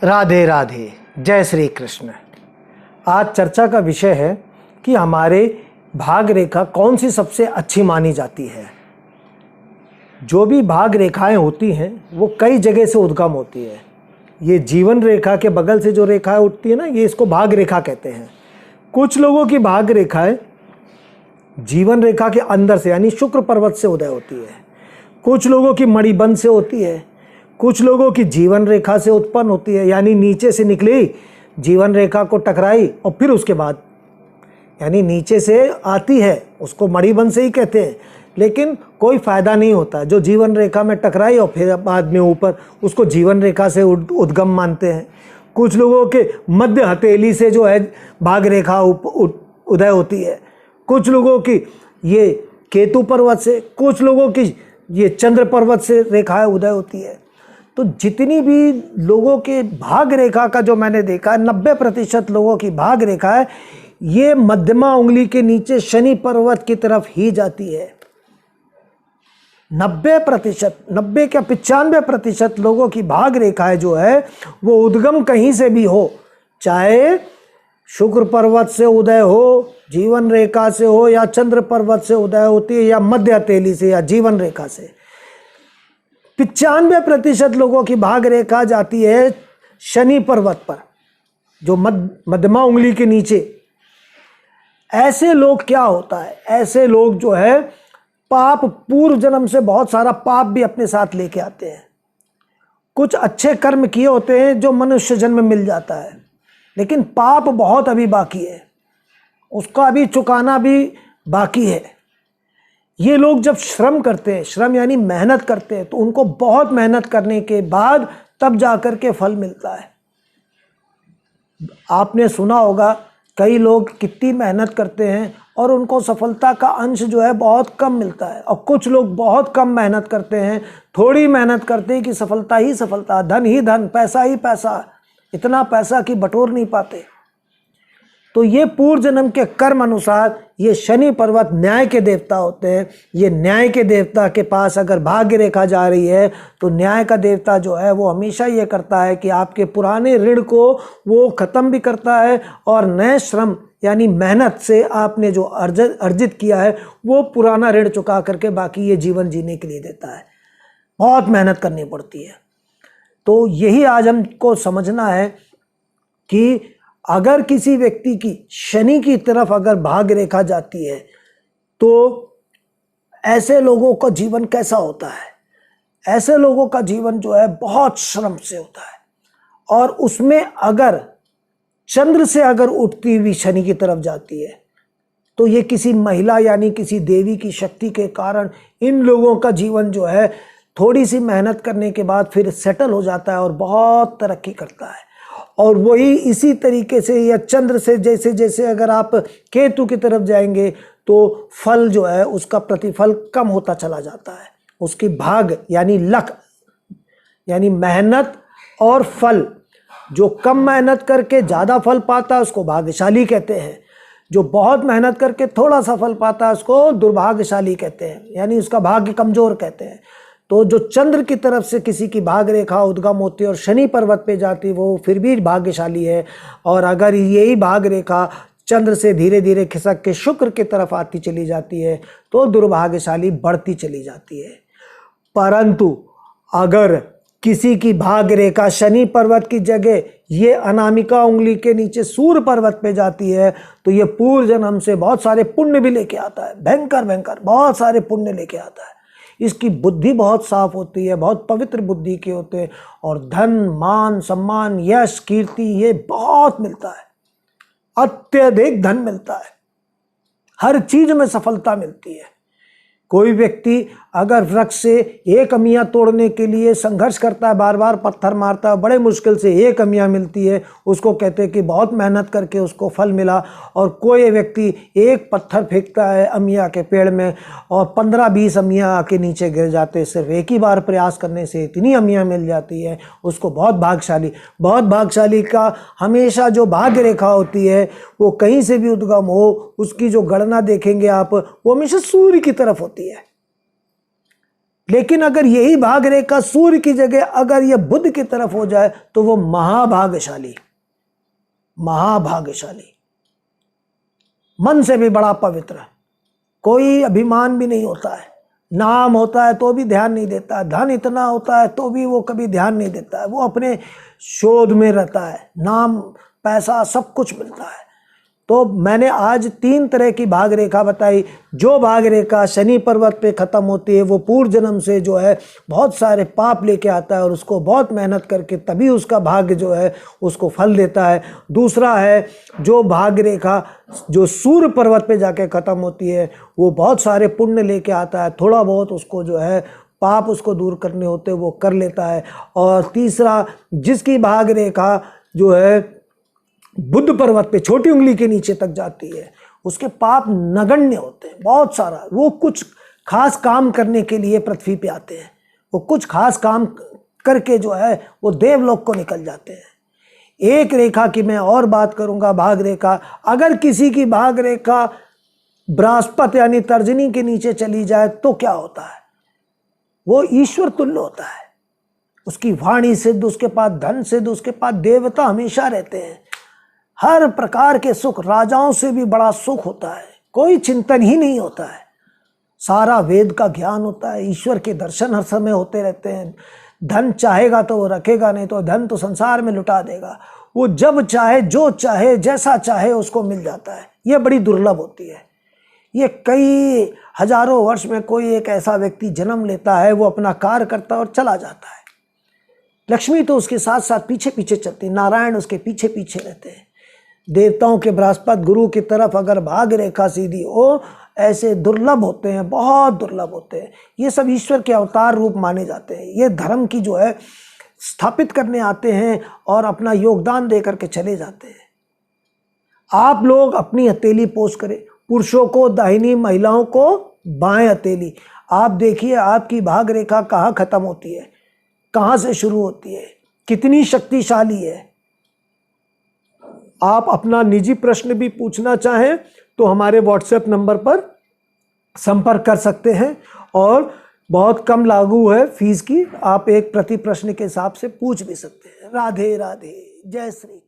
राधे राधे, जय श्री कृष्ण। आज चर्चा का विषय है कि हमारे भाग रेखा कौन सी सबसे अच्छी मानी जाती है। जो भी भाग रेखाएं होती हैं वो कई जगह से उद्गम होती है। ये जीवन रेखा के बगल से जो रेखाएं उठती है ना, ये इसको भाग रेखा कहते हैं। कुछ लोगों की भाग रेखाएं जीवन रेखा के अंदर से यानी शुक्र पर्वत से उदय होती है, कुछ लोगों की मणिबंध से होती है, कुछ लोगों की जीवन रेखा से उत्पन्न होती है यानी नीचे से निकली, जीवन रेखा को टकराई और फिर उसके बाद यानी नीचे से आती है, उसको मणिबंध से ही कहते हैं। लेकिन कोई फ़ायदा नहीं होता, जो जीवन रेखा में टकराई और फिर बाद में ऊपर, उसको जीवन रेखा से उद्गम मानते हैं। कुछ लोगों के मध्य हथेली से जो है भाग रेखा उदय होती है, कुछ लोगों की ये केतु पर्वत से, कुछ लोगों की ये चंद्र पर्वत से रेखाएं उदय होती है। तो जितनी भी लोगों के भाग रेखा का जो मैंने देखा है, 90% लोगों की भाग रेखा है ये मध्यमा उंगली के नीचे शनि पर्वत की तरफ ही जाती है। 90%, 90 क्या 95% लोगों की भाग रेखाएं जो है वो उद्गम कहीं से भी हो, चाहे शुक्र पर्वत से उदय हो, जीवन रेखा से हो, या चंद्र पर्वत से उदय होती है, या मध्य हथेली से, या जीवन रेखा से। 95% लोगों की भाग रेखा जाती है शनि पर्वत पर, जो मध्यमा उंगली के नीचे। ऐसे लोग क्या होता है, ऐसे लोग जो है पाप, पूर्व जन्म से बहुत सारा पाप भी अपने साथ लेके आते हैं। कुछ अच्छे कर्म किए होते हैं जो मनुष्य जन्म में मिल जाता है, लेकिन पाप बहुत अभी बाकी है, उसका अभी चुकाना भी बाकी है। ये लोग जब श्रम करते हैं, श्रम यानी मेहनत करते हैं, तो उनको बहुत मेहनत करने के बाद तब जाकर के फल मिलता है। आपने सुना होगा कई लोग कितनी मेहनत करते हैं और उनको सफलता का अंश जो है बहुत कम मिलता है, और कुछ लोग बहुत कम मेहनत करते हैं, थोड़ी मेहनत करते हैं कि सफलता ही सफलता, धन ही धन, पैसा ही पैसा, इतना पैसा कि बटोर नहीं पाते। तो ये पूर्व जन्म के कर्म अनुसार ये शनि पर्वत न्याय के देवता होते हैं। ये न्याय के देवता के पास अगर भाग्य रेखा जा रही है तो न्याय का देवता जो है वो हमेशा ये करता है कि आपके पुराने ऋण को वो ख़त्म भी करता है, और नए श्रम यानी मेहनत से आपने जो अर्जित किया है वो पुराना ऋण चुका करके बाकी ये जीवन जीने के लिए देता है। बहुत मेहनत करनी पड़ती है। तो यही आज हमको समझना है कि अगर किसी व्यक्ति की शनि की तरफ अगर भाग रेखा जाती है तो ऐसे लोगों का जीवन कैसा होता है। ऐसे लोगों का जीवन जो है बहुत श्रम से होता है, और उसमें अगर चंद्र से अगर उठती हुई शनि की तरफ जाती है तो ये किसी महिला यानी किसी देवी की शक्ति के कारण इन लोगों का जीवन जो है थोड़ी सी मेहनत करने के बाद फिर सेटल हो जाता है और बहुत तरक्की करता है। और वही इसी तरीके से या चंद्र से जैसे जैसे अगर आप केतु की तरफ जाएंगे तो फल जो है उसका प्रतिफल कम होता चला जाता है। उसकी भाग यानी लक यानी मेहनत और फल, जो कम मेहनत करके ज़्यादा फल पाता है उसको भाग्यशाली कहते हैं, जो बहुत मेहनत करके थोड़ा सा फल पाता है उसको दुर्भाग्यशाली कहते हैं, यानी उसका भाग्य कमज़ोर कहते हैं। तो जो चंद्र की तरफ से किसी की भाग रेखा उद्गम होती है और शनि पर्वत पे जाती है वो फिर भी भाग्यशाली है, और अगर यही भाग रेखा चंद्र से धीरे धीरे खिसक के शुक्र की तरफ आती चली जाती है तो दुर्भाग्यशाली बढ़ती चली जाती है। परंतु अगर किसी की भाग रेखा शनि पर्वत की जगह ये अनामिका उंगली के नीचे सूर्य पर्वत पे जाती है तो ये पूर्व जन्म से बहुत सारे पुण्य भी लेके आता है, भयंकर भयंकर बहुत सारे पुण्य लेके आता है। इसकी बुद्धि बहुत साफ होती है, बहुत पवित्र बुद्धि के होते हैं, और धन, मान, सम्मान, यश, कीर्ति ये बहुत मिलता है, अत्यधिक धन मिलता है, हर चीज में सफलता मिलती है। कोई व्यक्ति अगर वृक्ष से एक अमियाँ तोड़ने के लिए संघर्ष करता है, बार बार पत्थर मारता है, बड़े मुश्किल से एक अमियाँ मिलती है, उसको कहते हैं कि बहुत मेहनत करके उसको फल मिला। और कोई व्यक्ति एक पत्थर फेंकता है अमियाँ के पेड़ में और 15-20 अमियाँ आके नीचे गिर जाते हैं, सिर्फ एक ही बार प्रयास करने से इतनी अमियाँ मिल जाती है, उसको बहुत भाग्यशाली। बहुत भाग्यशाली का हमेशा जो भाग्य रेखा होती है वो कहीं से भी उद्गम हो, उसकी जो गणना देखेंगे आप वो हमेशा सूर्य की तरफ होती है। लेकिन अगर यही भाग रेखा सूर्य की जगह अगर यह बुध की तरफ हो जाए तो वो महाभाग्यशाली, महाभाग्यशाली, मन से भी बड़ा पवित्र, कोई अभिमान भी नहीं होता है, नाम होता है तो भी ध्यान नहीं देता है, धन इतना होता है तो भी वो कभी ध्यान नहीं देता है, वो अपने शोध में रहता है, नाम पैसा सब कुछ मिलता है। तो मैंने आज 3 तरह की भाग रेखा बताई। जो भाग रेखा शनि पर्वत पे ख़त्म होती है वो पूर्व जन्म से जो है बहुत सारे पाप लेके आता है और उसको बहुत मेहनत करके तभी उसका भाग्य जो है उसको फल देता है। दूसरा है जो भाग रेखा जो सूर्य पर्वत पे जाके ख़त्म होती है वो बहुत सारे पुण्य लेके आता है, थोड़ा बहुत उसको जो है पाप उसको दूर करने होते वो कर लेता है। और तीसरा जिसकी भाग रेखा जो है बुध पर्वत पे छोटी उंगली के नीचे तक जाती है उसके पाप नगण्य होते हैं, बहुत सारा। वो कुछ खास काम करने के लिए पृथ्वी पे आते हैं, वो कुछ खास काम करके जो है वो देवलोक को निकल जाते हैं। एक रेखा की मैं और बात करूंगा, भाग रेखा। अगर किसी की भाग रेखा बृहस्पति यानी तर्जनी के नीचे चली जाए तो क्या होता है, वो ईश्वर तुल्य होता है। उसकी वाणी सिद्ध, उसके पास धन सिद्ध, उसके पास देवता हमेशा रहते हैं, हर प्रकार के सुख, राजाओं से भी बड़ा सुख होता है, कोई चिंतन ही नहीं होता है, सारा वेद का ज्ञान होता है, ईश्वर के दर्शन हर समय होते रहते हैं। धन चाहेगा तो वो रखेगा, नहीं तो धन तो संसार में लुटा देगा। वो जब चाहे, जो चाहे, जैसा चाहे उसको मिल जाता है। ये बड़ी दुर्लभ होती है। ये कई हजारों वर्ष में कोई एक ऐसा व्यक्ति जन्म लेता है, वो अपना कार्य करता है और चला जाता है। लक्ष्मी तो उसके साथ साथ पीछे पीछे चलती, नारायण उसके पीछे पीछे रहते हैं। देवताओं के बृहस्पति गुरु की तरफ अगर भाग रेखा सीधी हो, ऐसे दुर्लभ होते हैं, बहुत दुर्लभ होते हैं। ये सब ईश्वर के अवतार रूप माने जाते हैं। ये धर्म की जो है स्थापित करने आते हैं और अपना योगदान दे करके चले जाते हैं। आप लोग अपनी हथेली पोष करें, पुरुषों को दाहिनी, महिलाओं को बाएं हथेली। आप देखिए आपकी भाग रेखा कहाँ खत्म होती है, कहाँ से शुरू होती है, कितनी शक्तिशाली है। आप अपना निजी प्रश्न भी पूछना चाहें तो हमारे व्हाट्सएप नंबर पर संपर्क कर सकते हैं और बहुत कम लागू है फीस की, आप एक प्रति प्रश्न के हिसाब से पूछ भी सकते हैं। राधे राधे, जय श्री।